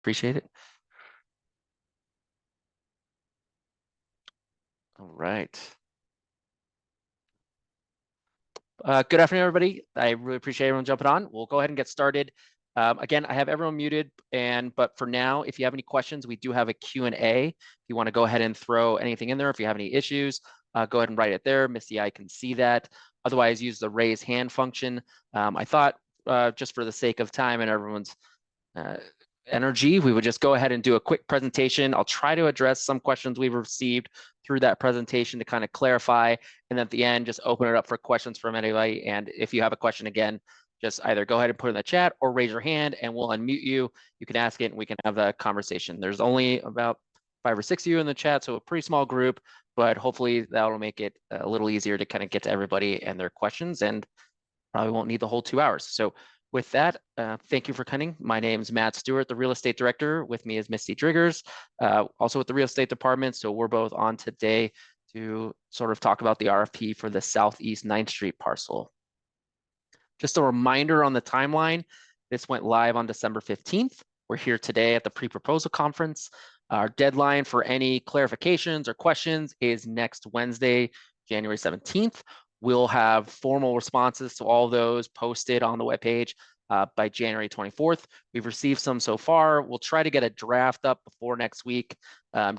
Appreciate it. All right. Good afternoon, everybody. I really appreciate everyone jumping on. We'll go ahead and get started. Again, I have everyone muted, but for now, if you have any questions, we do have a Q&A. If you want to go ahead and throw anything in there, if you have any issues, go ahead and write it there. Misty, I can see that. Otherwise, use the raise hand function. I thought just for the sake of time and everyone's energy, we would just go ahead and do a quick presentation. I'll try to address some questions we've received through that presentation to kind of clarify, and then at the end, just open it up for questions from anybody. And if you have a question, again, just either go ahead and put it in the chat or raise your hand and we'll unmute you. You can ask it and we can have the conversation. There's only about 5 or 6 of you in the chat, so a pretty small group, but hopefully that'll make it a little easier to kind of get to everybody and their questions, and probably won't need the whole 2 hours. So with that, thank you for coming. My name is Matt Stewart, the real estate director. With me is Misty Driggers, also with the real estate department. So we're both on today to sort of talk about the RFP for the Southeast 9th Street parcel. Just a reminder on the timeline, this went live on December 15th. We're here today at the pre-proposal conference. Our deadline for any clarifications or questions is next Wednesday, January 17th. We'll have formal responses to all those posted on the webpage by January 24th. We've received some so far. We'll try to get a draft up before next week,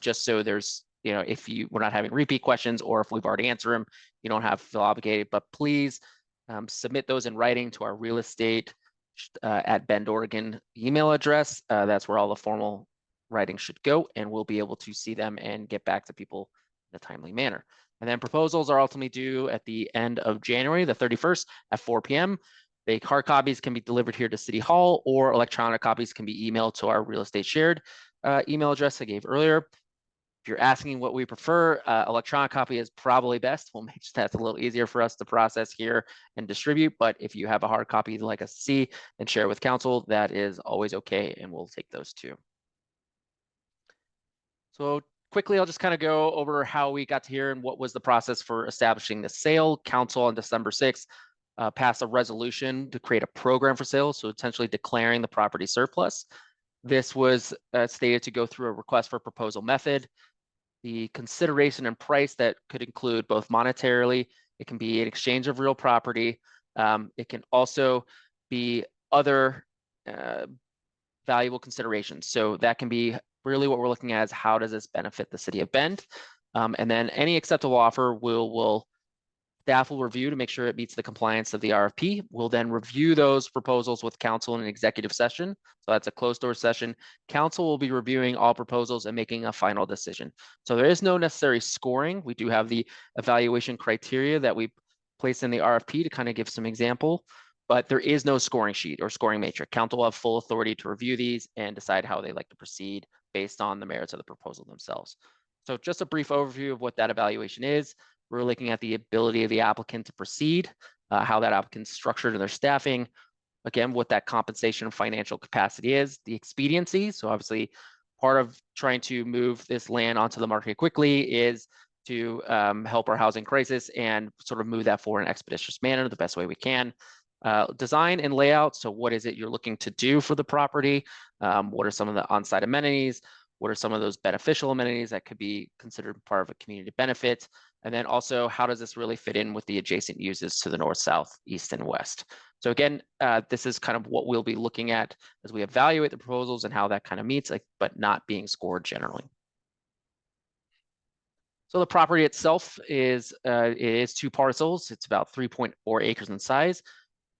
just so there's, if we're not having repeat questions, or if we've already answered them, you don't have to feel obligated. But please submit those in writing to our real estate at Bend, Oregon email address. That's where all the formal writing should go, and we'll be able to see them and get back to people in a timely manner. And then proposals are ultimately due at the end of January, the 31st at 4 p.m. The hard copies can be delivered here to City Hall, or electronic copies can be emailed to our real estate shared email address I gave earlier. If you're asking what we prefer, electronic copy is probably best. We'll make that a little easier for us to process here and distribute. But if you have a hard copy you'd like us to see and share with council, that is always okay, and we'll take those too. So quickly, I'll just kind of go over how we got to here and what was the process for establishing the sale. Council on December 6th passed a resolution to create a program for sale, so essentially declaring the property surplus. This was stated to go through a request for proposal method. The consideration and price that could include both monetarily, it can be an exchange of real property. It can also be other valuable considerations. So that can be really what we're looking at is how does this benefit the city of Bend? And then any acceptable offer staff will review to make sure it meets the compliance of the RFP. We'll then review those proposals with council in an executive session. So that's a closed door session. Council will be reviewing all proposals and making a final decision. So there is no necessary scoring. We do have the evaluation criteria that we place in the RFP to kind of give some example, but there is no scoring sheet or scoring matrix. Council will have full authority to review these and decide how they like to proceed based on the merits of the proposal themselves. So just a brief overview of what that evaluation is. We're looking at the ability of the applicant to proceed, how that applicant's structured in their staffing, again, what that compensation and financial capacity is, the expediency. So obviously part of trying to move this land onto the market quickly is to help our housing crisis and sort of move that forward in an expeditious manner the best way we can. Design and layout. So what is it you're looking to do for the property? What are some of the on-site amenities? What are some of those beneficial amenities that could be considered part of a community benefit? And then also, how does this really fit in with the adjacent uses to the north, south, east, and west? So again, this is kind of what we'll be looking at as we evaluate the proposals and how that kind of meets, but not being scored generally. So the property itself is 2 parcels. It's about 3.4 acres in size.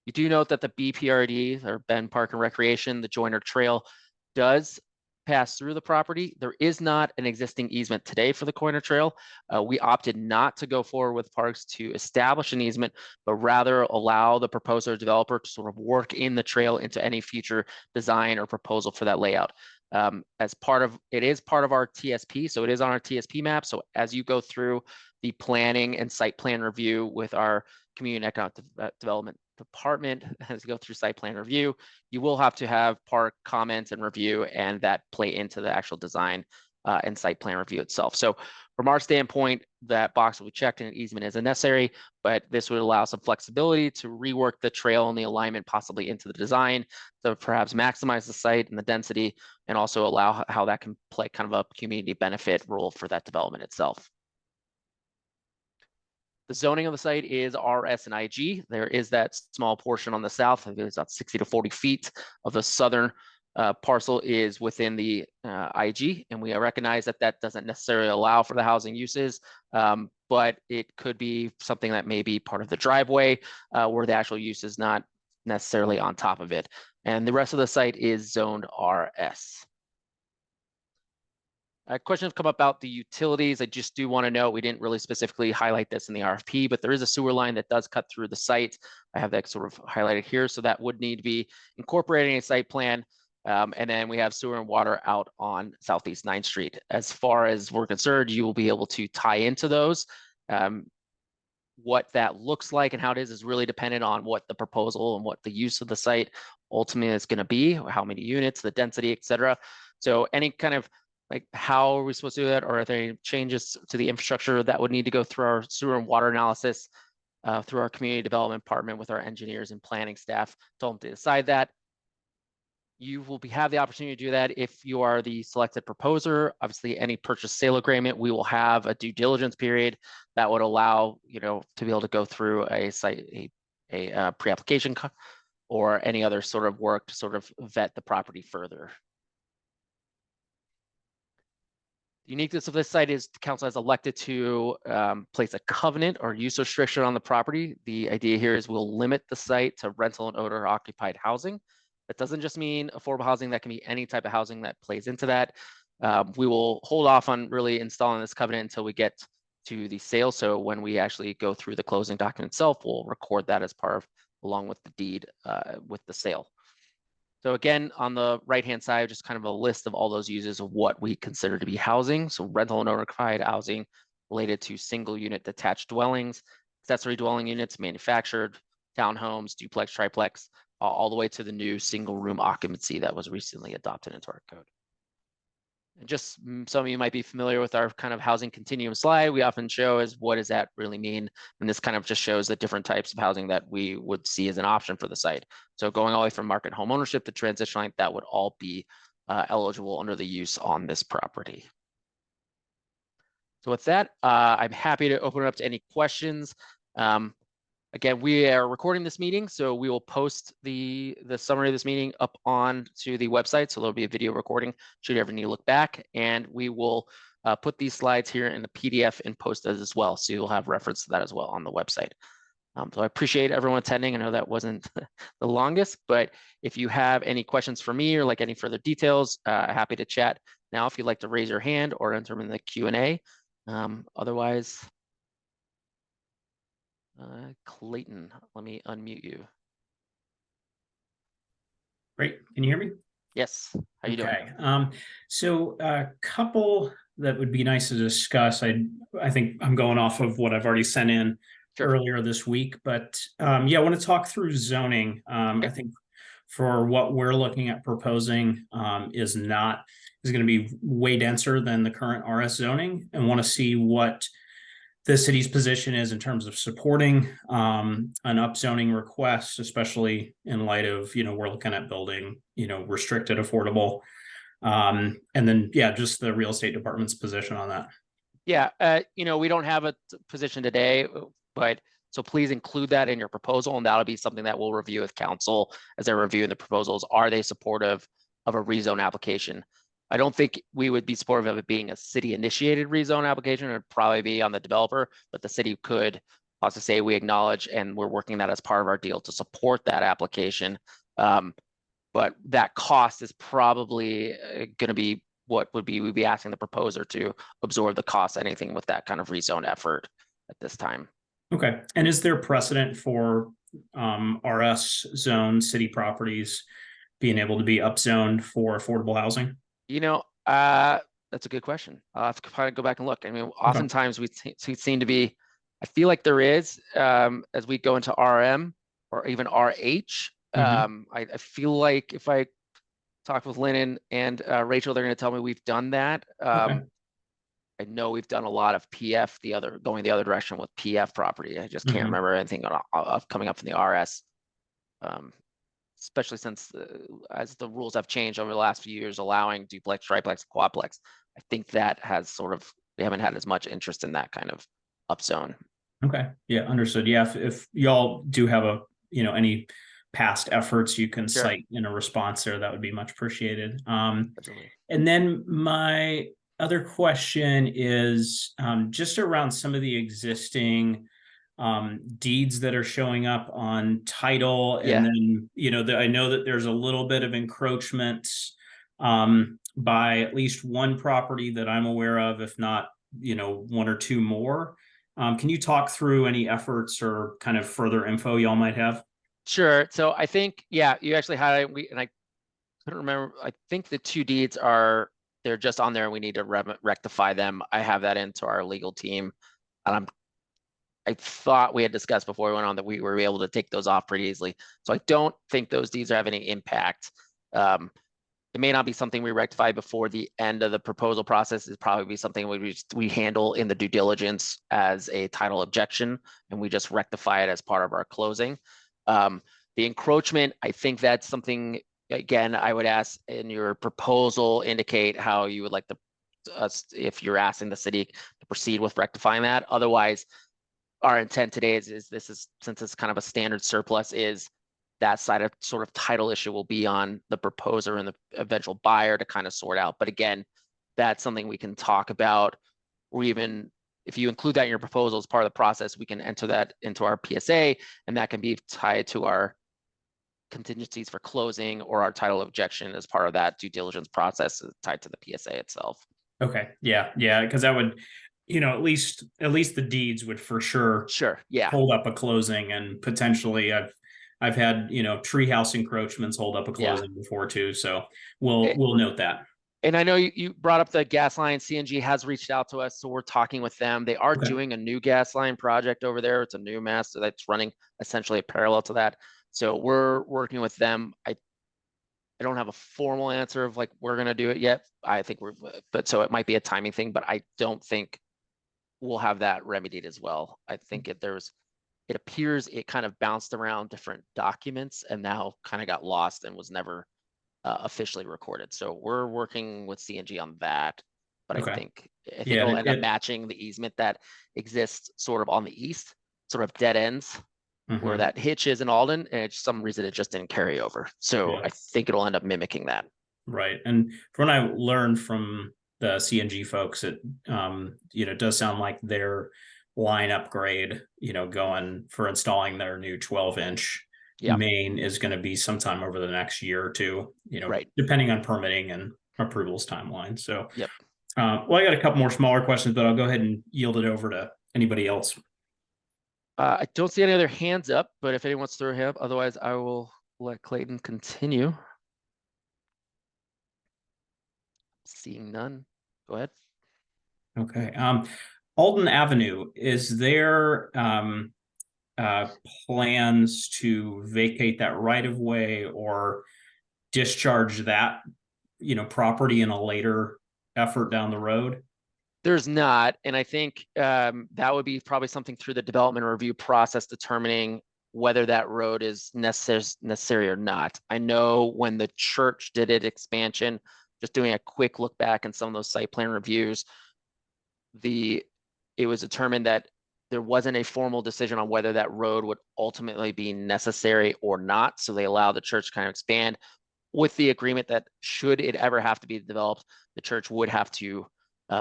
You do note that the BPRD, or Bend Park and Recreation, the Joiner Trail, does pass through the property. There is not an existing easement today for the Joiner Trail. We opted not to go forward with parks to establish an easement, but rather allow the proposer developer to sort of work in the trail into any future design or proposal for that layout. It is part of our TSP, so it is on our TSP map. So as you go through the planning and site plan review with our Community and Economic Development Department, as you go through site plan review, you will have to have park comments and review, and that play into the actual design and site plan review itself. So from our standpoint, that box will be checked and an easement isn't necessary, but this would allow some flexibility to rework the trail and the alignment possibly into the design to perhaps maximize the site and the density, and also allow how that can play kind of a community benefit role for that development itself. The zoning of the site is RS and IG. There is that small portion on the south, I think it's about 60 to 40 feet of the southern parcel is within the IG, and we recognize that that doesn't necessarily allow for the housing uses, but it could be something that may be part of the driveway where the actual use is not necessarily on top of it. And the rest of the site is zoned RS. Questions have come up about the utilities. I just do want to note, we didn't really specifically highlight this in the RFP, but there is a sewer line that does cut through the site. I have that sort of highlighted here. So that would need to be incorporated in a site plan. And then we have sewer and water out on Southeast 9th Street. As far as we're concerned, you will be able to tie into those. What that looks like and how it is really dependent on what the proposal and what the use of the site ultimately is going to be, how many units, the density, et cetera. So any kind of like, how are we supposed to do that? Or are there any changes to the infrastructure that would need to go through our sewer and water analysis, through our community development department with our engineers and planning staff, told them to decide that. You will have the opportunity to do that if you are the selected proposer. Obviously, any purchase sale agreement, we will have a due diligence period that would allow, to be able to go through a site, a pre-application or any other sort of work to sort of vet the property further. The uniqueness of this site is the council has elected to place a covenant or use restriction on the property. The idea here is we'll limit the site to rental and owner occupied housing. That doesn't just mean affordable housing, that can be any type of housing that plays into that. We will hold off on really installing this covenant until we get to the sale. So when we actually go through the closing document itself, we'll record that as part of, along with the deed with the sale. So again, on the right-hand side, just kind of a list of all those uses of what we consider to be housing. So rental and owner-occupied housing related to single unit detached dwellings, accessory dwelling units, manufactured, townhomes, duplex, triplex, all the way to the new single room occupancy that was recently adopted into our code. And just some of you might be familiar with our kind of housing continuum slide. We often show as what does that really mean? And this kind of just shows the different types of housing that we would see as an option for the site. So going all the way from market home ownership to transition line, that would all be eligible under the use on this property. So with that, I'm happy to open it up to any questions. Again, we are recording this meeting, so we will post the summary of this meeting up on to the website. So there'll be a video recording should you ever need to look back, and we will put these slides here in the PDF and post those as well. So you'll have reference to that as well on the website. So I appreciate everyone attending. I know that wasn't the longest, but if you have any questions for me or like any further details, happy to chat now if you'd like to raise your hand or enter them in the Q&A. Otherwise, Clayton, let me unmute you. Great. Can you hear me? Yes. How you doing? So a couple that would be nice to discuss. I think I'm going off of what I've already sent in earlier this week, but yeah, I want to talk through zoning. I think for what we're looking at proposing is going to be way denser than the current RS zoning, and want to see what the city's position is in terms of supporting an upzoning request, especially in light of, we're looking at building, restricted affordable. And then, yeah, just the real estate department's position on that. Yeah, we don't have a position today, but so please include that in your proposal, and that'll be something that we'll review with council as they're reviewing the proposals. Are they supportive of a rezone application? I don't think we would be supportive of it being a city initiated rezone application. It would probably be on the developer, but the city could also say we acknowledge and we're working that as part of our deal to support that application. But that cost is probably going to be we'd be asking the proposer to absorb the cost, anything with that kind of rezone effort at this time. Okay. And is there precedent for RS zone city properties being able to be upzoned for affordable housing? That's a good question. I'll have to probably go back and look. I mean, oftentimes we seem to be, I feel like there is, as we go into RM or even RH, I feel like if I talked with Lynn and Rachel. They're going to tell me we've done that. Okay. I know we've done a lot of PF, going the other direction with PF property. I just can't Mhm. remember anything coming up from the RS. Especially since as the rules have changed over the last few years, allowing duplex, triplex, quadplex. I think that has we haven't had as much interest in that kind of upzone. Okay. Yeah, understood. Yeah, if y'all do have any past efforts you can Sure. cite in a response there, that would be much appreciated. Absolutely. And then my other question is just around some of the existing deeds that are showing up on title. And Yeah, then, I know that there's a little bit of encroachment by at least one property that I'm aware of, if not, one or two more. Can you talk through any efforts or kind of further info y'all might have? sure. So I think, yeah, you actually highlight, and I couldn't remember, I think the two deeds they're just on there and we need to rectify them. I have that into our legal team. And I thought we had discussed before we went on that we were able to take those off pretty easily. So I don't think those deeds have any impact. It may not be something we rectify before the end of the proposal process. It'd probably be something we handle in the due diligence as a title objection, and we just rectify it as part of our closing. The encroachment, I think that's something, again, I would ask in your proposal, indicate how you would like if you're asking the city to proceed with rectifying that. Otherwise, our intent today is since it's kind of a standard surplus, is that side of sort of title issue will be on the proposer and the eventual buyer to kind of sort out. But again, that's something we can talk about, or even if you include that in your proposal as part of the process, we can enter that into our PSA, and that can be tied to our contingencies for closing or our title objection as part of that due diligence process tied to the PSA itself. Okay. Yeah. Yeah. Because that would, at least the deeds would for sure Sure. Yeah. hold up a closing, and potentially I've had, treehouse encroachments hold up a Yeah. closing before too. So we'll note that. And I know you brought up the gas line. CNG has reached out to us, so we're talking with them. They are Okay. doing a new gas line project over there. It's a new mast that's running essentially parallel to that. So we're working with them. I don't have a formal answer of like we're gonna do it yet. I think but so it might be a timing thing, but I don't think we'll have that remedied as well. I think it appears it kind of bounced around different documents and now kind of got lost and was never officially recorded. So we're working with CNG on that, but I Okay. think Yeah. it'll end up matching the easement that exists sort of on the east, sort of dead ends where Mhm. that hitch is in Alden, and some reason it just didn't carry over. So Yeah. I think it'll end up mimicking that. Right. And from what I learned from the CNG folks, it does sound like their line upgrade, going for installing their new 12-inch Yeah, main is going to be sometime over the next year or two, right. depending on permitting and approvals timeline. So, Yep. well, I got a couple more smaller questions, but I'll go ahead and yield it over to anybody else. I don't see any other hands up, but if anyone wants to throw a hand up, otherwise I will let Clayton continue. Seeing none, go ahead. Okay. Alden Avenue, is there plans to vacate that right of way or discharge that, property in a later effort down the road? There's not, and I think that would be probably something through the development review process determining whether that road is necessary or not. I know when the church did its expansion, just doing a quick look back in some of those site plan reviews, it was determined that there wasn't a formal decision on whether that road would ultimately be necessary or not. So they allowed the church to kind of expand with the agreement that should it ever have to be developed, the church would have to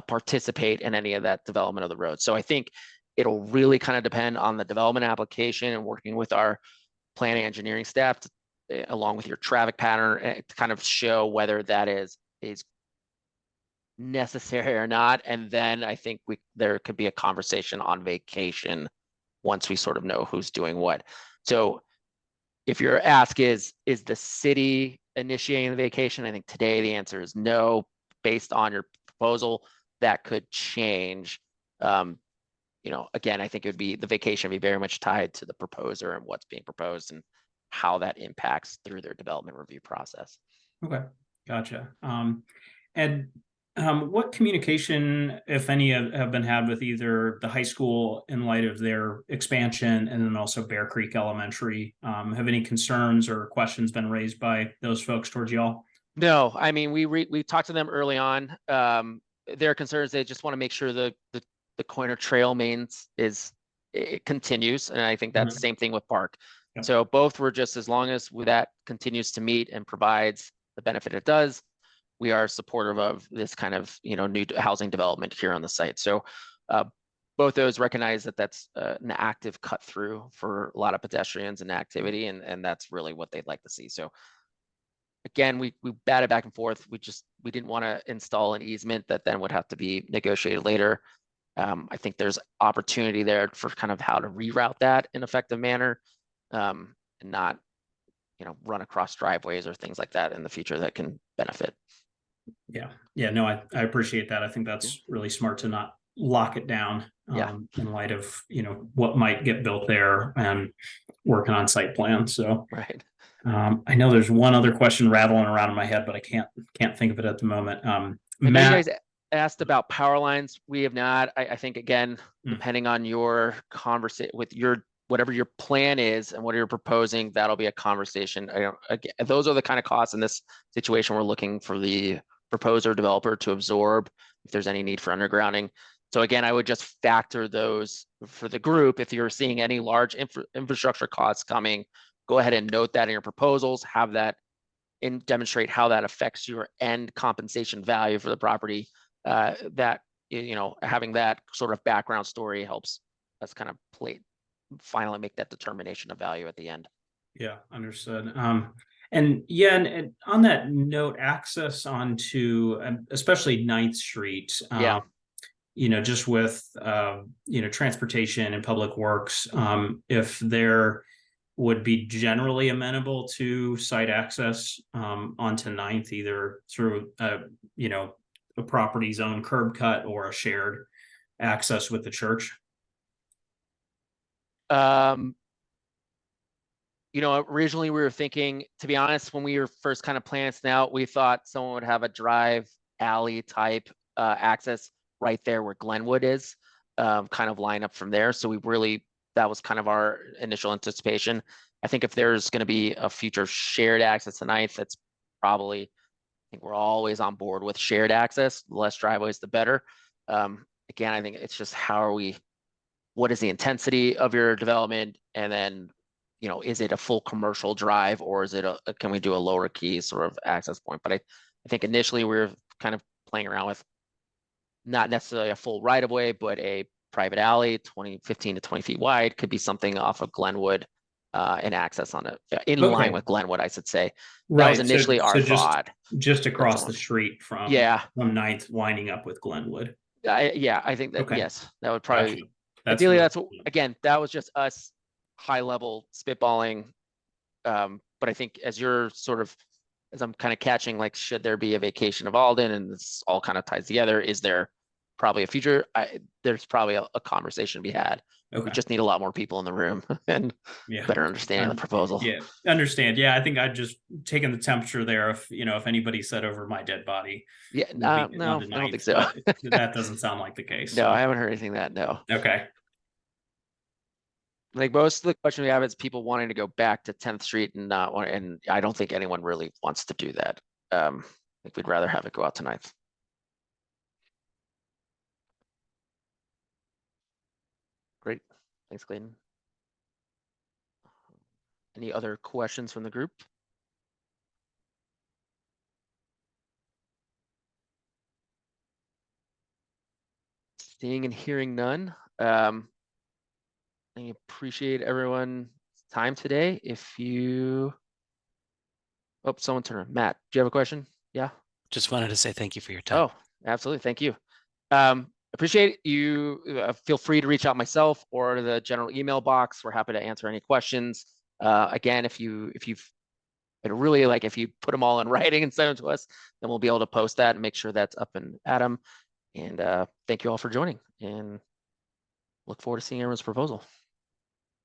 participate in any of that development of the road. So I think it'll really kind of depend on the development application and working with our planning engineering staff along with your traffic pattern to kind of show whether that is necessary or not. And then I think there could be a conversation on vacation once we sort of know who's doing what. So if your ask is the city initiating the vacation, I think today the answer is no. Based on your proposal, that could change. Again, I think it would be the vacation would be very much tied to the proposer and what's being proposed and how that impacts through their development review process. Okay. Gotcha. And what communication, if any, have been had with either the high school in light of their expansion and then also Bear Creek Elementary? Have any concerns or questions been raised by those folks towards y'all? No, I mean, we talked to them early on. Their concerns, they just want to make sure the Coiner Trail it continues. And I think that's the same thing with Park. Yep. So both were just, as long as that continues to meet and provides the benefit it does, we are supportive of this kind of, new housing development here on the site. So both those recognize that that's an active cut through for a lot of pedestrians and activity, and that's really what they'd like to see. So again, we batted back and forth. We didn't want to install an easement that then would have to be negotiated later. I think there's opportunity there for kind of how to reroute that in an effective manner, and not, run across driveways or things like that in the future that can benefit. Yeah, no, I appreciate that. I think that's really smart to not lock it down in light of, what might get built there and working on site plans. So right. I know there's one other question rattling around in my head, but I can't think of it at the moment. I know Matt, you guys asked about power lines. We have not. I think, again, depending on your conversation with whatever your plan is and what you're proposing, that'll be a conversation. Again, those are the kind of costs in this situation we're looking for the proposer developer to absorb if there's any need for undergrounding. So again, I would just factor those for the group. If you're seeing any large infrastructure costs coming, go ahead and note that in your proposals, have that and demonstrate how that affects your end compensation value for the property. That, having that sort of background story helps us kind of finally make that determination of value at the end. Yeah, understood. And on that note, access onto especially 9th Street, just with transportation and public works, if there would be generally amenable to site access onto 9th, either through a property's own curb cut or a shared access with the church. Originally we were thinking, to be honest, when we were first kind of planning this out, we thought someone would have a drive alley type access right there where Glenwood is, kind of line up from there. So that was kind of our initial anticipation. I think if there's going to be a future shared access to 9th, that's probably, I think we're always on board with shared access. The less driveways, the better. Again, I think it's just what is the intensity of your development? And then, is it a full commercial drive, or is it can we do a lower key sort of access point? But I think initially we were kind of playing around with not necessarily a full right of way, but a private alley, 15 to 20 feet wide, could be something off of Glenwood, and access on it in line with Glenwood, I should say. Right. That was initially our thought. Just across the street from 9th, winding up with Glenwood. I think that, yes, that would probably, Gotcha. ideally, that's what, again, that was just us high level spitballing. But I think as I'm kind of catching, like, should there be a vacation of Alden, and this all kind of ties together, is there probably a future? There's probably a conversation to be had. Okay. We just need a lot more people in the room and better understanding the proposal. Yeah, understand. Yeah, I think I'd just taken the temperature there. If anybody said over my dead body. Yeah, no, I don't think so. That doesn't sound like the case. No, I haven't heard anything that. No. Okay. Like, most of the question we have is people wanting to go back to 10th Street and I don't think anyone really wants to do that. I think we'd rather have it go out to 9th. Great. Thanks, Clayton. Any other questions from the group? Seeing and hearing none. I appreciate everyone's time today. Someone turned around. Matt, do you have a question? Yeah. Just wanted to say thank you for your time. Oh, absolutely. Thank you. Appreciate you. Feel free to reach out myself or the general email box. We're happy to answer any questions. Again, if you put them all in writing and send them to us, then we'll be able to post that and make sure that's up and at them. And thank you all for joining, and look forward to seeing everyone's proposal.